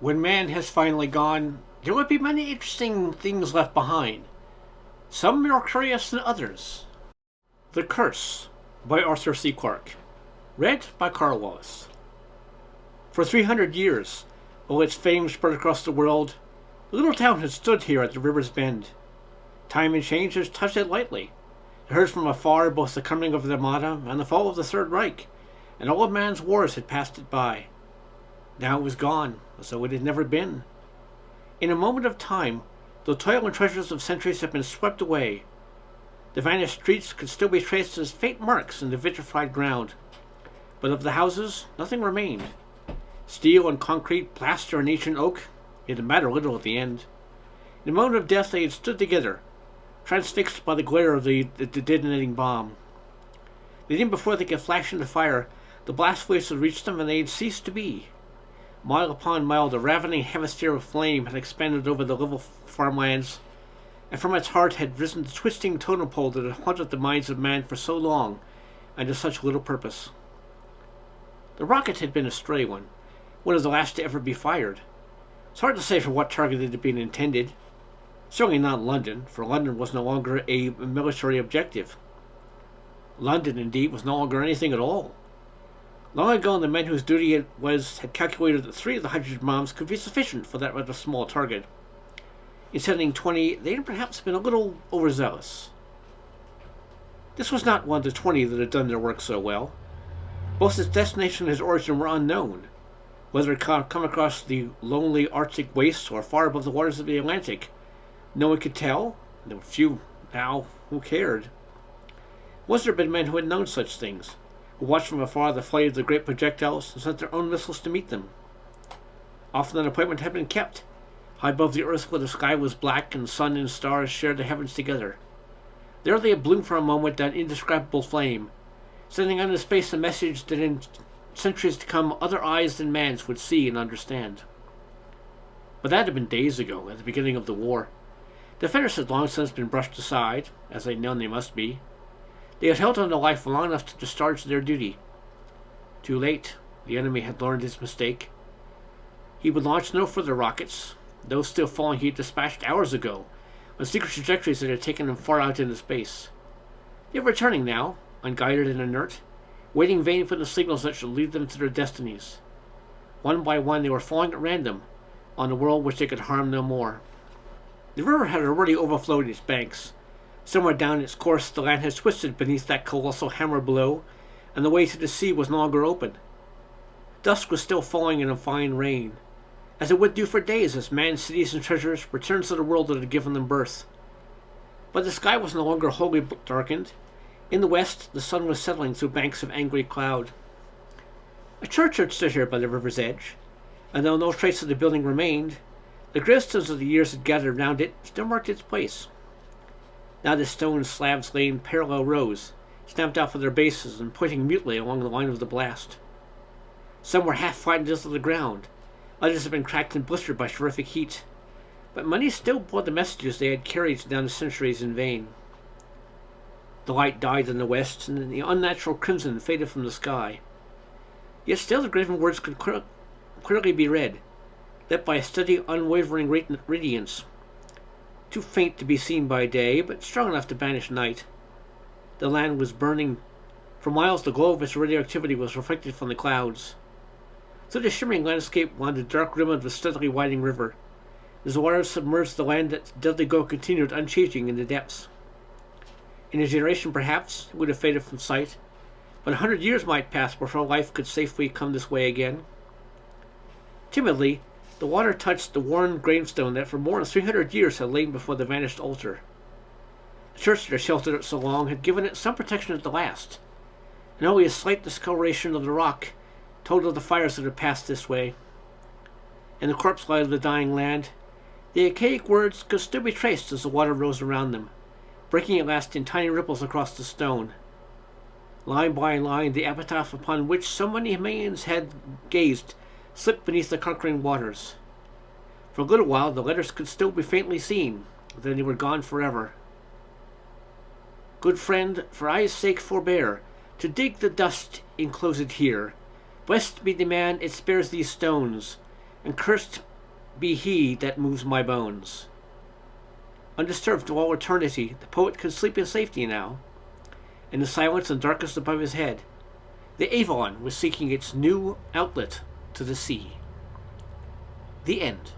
When man has finally gone, there would be many interesting things left behind, some more curious than others. The Curse by Arthur C. Clarke. Read by Karl. For 300 years, while its fame spread across the world, the little town had stood here at the river's bend. Time and change has touched it lightly. It heard from afar both the coming of the Armada and the fall of the Third Reich, and all of man's wars had passed it by. Now it was gone, as though it had never been. In a moment of time, the toil and treasures of centuries had been swept away. The vanished streets could still be traced as faint marks in the vitrified ground, but of the houses nothing remained. Steel and concrete, plaster and ancient oak, it had mattered little at the end. In the moment of death they had stood together, transfixed by the glare of the detonating bomb. The day before they could flash into fire, the blast waves had reached them and they had ceased to be. Mile upon mile, the ravening hemisphere of flame had expanded over the level farmlands, and from its heart had risen the twisting totem pole that had haunted the minds of man for so long and to such little purpose. The rocket had been a stray one of the last to ever be fired. It's hard to say for what target it had been intended. Certainly not London, for London was no longer a military objective. London, indeed, was no longer anything at all. Long ago, the men whose duty it was had calculated that 3 of the hydrogen bombs could be sufficient for that rather small target. In sending 20, they had perhaps been a little overzealous. This was not one of the 20 that had done their work so well. Both its destination and its origin were unknown. Whether it had come across the lonely Arctic wastes or far above the waters of the Atlantic, no one could tell. There were few now who cared. Once there had been men who had known such things, who watched from afar the flight of the great projectiles and sent their own missiles to meet them. Often an appointment had been kept, high above the earth where the sky was black and sun and stars shared the heavens together. There they had bloomed for a moment that indescribable flame, sending out into space a message that in centuries to come other eyes than man's would see and understand. But that had been days ago, at the beginning of the war. The Federates had long since been brushed aside, as they'd known they must be. They had held on to life long enough to discharge their duty. Too late, the enemy had learned his mistake. He would launch no further rockets, those still falling he had dispatched hours ago, on secret trajectories that had taken them far out into space. They were returning now, unguided and inert, waiting in vain for the signals that should lead them to their destinies. One by one they were falling at random, on a world which they could harm no more. The river had already overflowed its banks. Somewhere down its course the land had twisted beneath that colossal hammer blow, and the way to the sea was no longer open. Dusk was still falling in a fine rain, as it would do for days as man's cities and treasures returned to the world that had given them birth. But the sky was no longer wholly darkened. In the west the sun was settling through banks of angry cloud. A church had stood here by the river's edge, and though no trace of the building remained, the gravestones of the years had gathered round it still marked its place. Now the stone slabs lay in parallel rows, stamped out for their bases and pointing mutely along the line of the blast. Some were half flattened into the ground, others had been cracked and blistered by terrific heat, but many still bore the messages they had carried down the centuries in vain. The light died in the west, and the unnatural crimson faded from the sky. Yet still the graven words could clearly be read, lit by a steady, unwavering radiance, too faint to be seen by day, but strong enough to banish night. The land was burning. For miles the glow of its radioactivity was reflected from the clouds. Through the shimmering landscape wound the dark rim of the steadily widening river. As the waters submerged the land, that deadly glow continued unchanging in the depths. In a generation, perhaps, it would have faded from sight, but 100 years might pass before life could safely come this way again. Timidly, the water touched the worn gravestone that for more than 300 years had lain before the vanished altar. The church that had sheltered it so long had given it some protection at the last, and only a slight discoloration of the rock told of the fires that had passed this way. In the corpse light of the dying land, the archaic words could still be traced as the water rose around them, breaking at last in tiny ripples across the stone. Line by line, the epitaph upon which so many millions had gazed slipped beneath the conquering waters. For a little while the letters could still be faintly seen, then they were gone forever. Good friend, for I's sake forbear to dig the dust enclosed here. Blessed be the man it spares these stones. and cursed be he that moves my bones. Undisturbed through all eternity, the poet could sleep in safety now. In the silence and darkness above his head, the Avon was seeking its new outlet to the sea. The end.